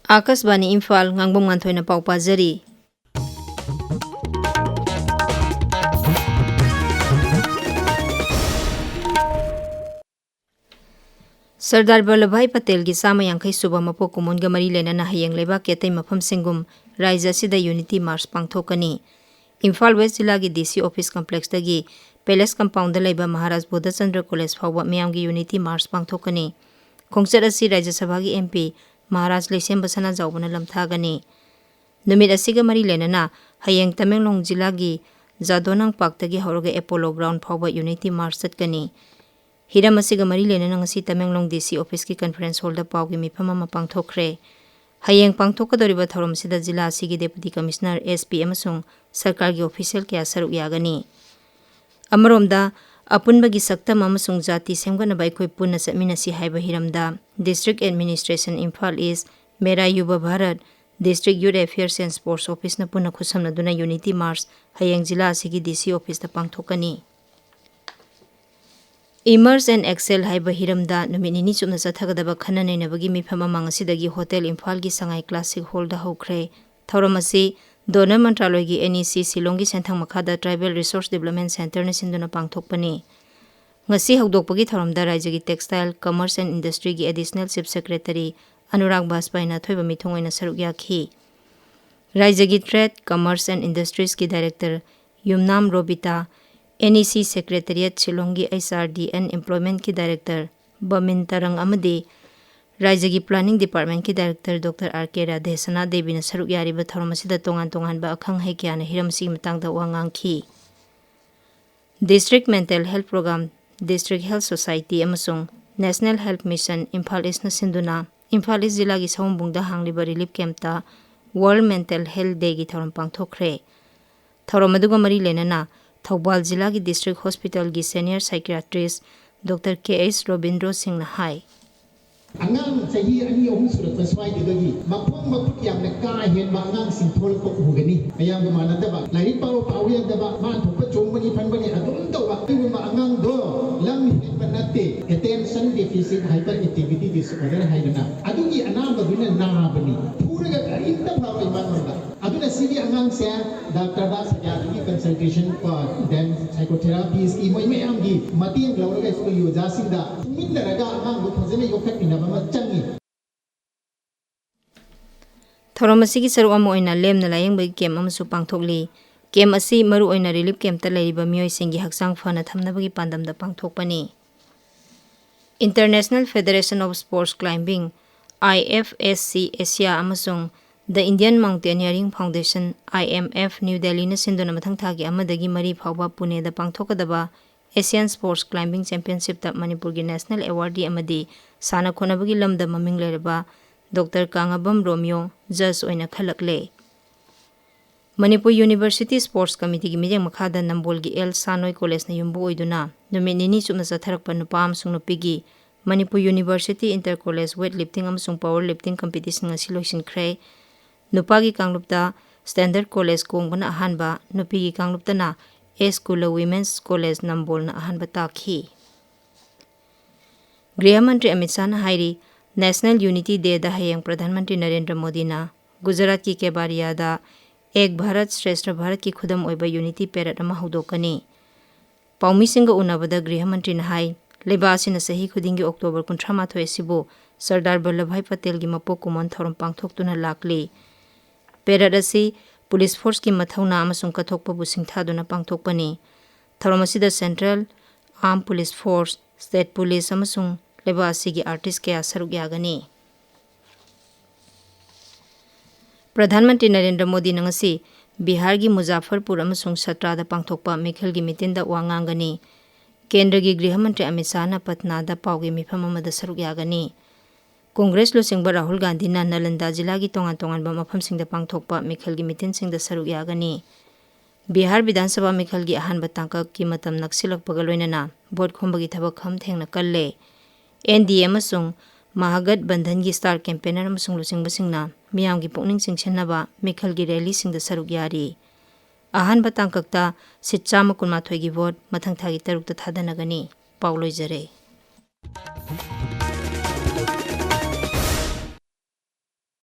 Akasbani Imphal Ngangbam Nganthoi na pau pazari. Sardar Vallabhbhai Patel gi sama yankai suba mapo kumun ga mari lena na hayang leba ketai mafam singum Raija sida Unity March pangthokani. Imphal West Jilla gi DC Office Complex dagi Palace Compound da leba Maharaj Bodha Chandra College phawba miyam gi Unity March pangthokani. Khongchat asi Raija Sabha gi MP Maharaj Leisem Basana Jawbana lamthagani. Numit asiga mari lena na hayang Tamenglong Jilla gi Jadonang Park dagi horoga Apollo Ground phawba Unity March chatkani. Hiram asiga mari lena nang si Tamenglong DC Office ki Conference Hall da pau gi mifam ama pangthokre. Hayang pangthokadoriba thorom sida Jilla asigi Deputy Commissioner SP amasung Sarkar gi official kya saruk yagani. Amaromda apunba gi saktam amasung jati semgana bai khoi punna satminasi haiba hiramda District Administration Imphal East Mera Yuva Bharat District Youth Affairs and Sports Office na punna khusamna duna Unity March hayang Jilla asigi DC Office da pangthokani. Immerse and Excel haiba hiramda numinini chumna chathagadaba khana nainabagi mifam amang asidagi Hotel Imphal gi Sangai Classic Hall da hokre. Thauramasi Donor Mantraloy gi NEC Silongi Senthang Makhada Tribal Resource Development Center na sinduna pangthokpani. Ngasi hawdokpagi thauramda Raija gi Textile, Commerce and Industry gi Additional Chief Secretary Anurag Bajpai na thoiba mithong oina saruk yakhi. Raija gi Trade, Commerce and Industries gi Director Yumnam Robita, NEC Secretariat Silongi HRD and Employment ki Director Bamin Tarang amadi Raija gi Planning Department ki Director Dr. R.K. Radhesana Devi na saruk yariba thaumasida tongan ba akhang hai kya na hiramsi matangda wangangki. District Mental Health Program, District Health Society amasung National Health Mission Imphal East na sinduna Imphal East Jilla gi Sawmbungda hangliba relief camp ta World Mental Health Day gi thauram pangthokre. Thauram aduga mari lena na Thoubal Jilla gi District Hospital gi Senior Psychiatrist Dr. K.S. Robindro Singh na hai. Angang sahi ani ohum surat paswai didagi mapong maput yang nekara hen ma angang sintol ko hugani ayam ga mana daba lari pau pau yang daba man thupa chomani phanbani adum dawa ibu ma angang do lam hen banate attention deficit hyperactivity disorder haidana adugi anaba duna nabani puraga karinta bhawa imananda aduna sigi angang se doctor da sajagi consultation for then psychotherapies ki moi me amgi matiang lawraga school yojasinda mindaraga angang go phajana yokhat Thauramasi gi saruk ama oina lemna layengba kem amasu pangthokli. Kem asi maru oina relief camp ta lariba miyoi singi haksang phana thamnabagi pandamda pangthokpani. International Federation of Sports Climbing IFSC Asia amasung The Indian Mountaineering Foundation IMF New Delhi na sindona mathang thagi amadagi mari phawba Pune da pangthokadaba Asian Sports Climbing Championship ta Manipur gi National Awardee amadi sana khonabagi lamda maming leraba Dr. Kangabam Romeo Judge oina khalakle. Manipur University Sports Committee gi mijeng makhada Nambol gi El Sanoi College na yumbu oiduna numinini chumna chatharakpa nupa amsung nupigi Manipur University Inter College Weightlifting amsung Powerlifting competition ngasi loisinkhre. Nupagi kanglupta Standard College kongbana ahanba nupigi kanglupta na School Women's College Nambol na ahanba takhi. Griha Mantri Amit Shah na hairi National Unity Day da hayang Pradhan Mantri Narendra Modi na Gujarat ki Kebaria da Ek Bharat Shrestha Bharat ki khudam oiba Unity Parade ama hudokani. Paumi singa unabada Griha Mantri na hai leba asina sahi khudingi October 18 asibu Sardar Vallabhbhai Patel gi mapo kumon thorom pangthoktuna lakli. Parade asi Police Force ki mathauna amasung kathokpa bu singthaduna pangthokpani. Thorom asida Central Armed Police Force, State Police amasung leba asigi artist kaya saruk yagani. Pradhan Mantri Narendra Modi nangasi Bihar gi Muzaffarpur amasung Satra da pangthokpa Mikhil gi mitin da wangangani. Kendra gi Griha Mantri Amit Shah na Patna da pau gi mifam amada saruk yagani. Congress lusingba Rahul Gandhi na Nalanda Jilla gi tongan ba mafam singda pangthokpa Mikhil gi mitin singda saruk yagani. Bihar Vidhan Sabha Mikhil gi ahanba tangkak ki matam naksilakpaga loinana vote khombagi thabak kham thengna kalle. NDA amasung Mahagat Bandhan gi star campaigner amasung lusingba singna miyam gi pukning singchenaba Mikhil gi rally singda saruk yari. Ahanba tangkakta sit chama kunmathoi gi vote mathang thagi taruk ta thadanagani. Pauloi jare.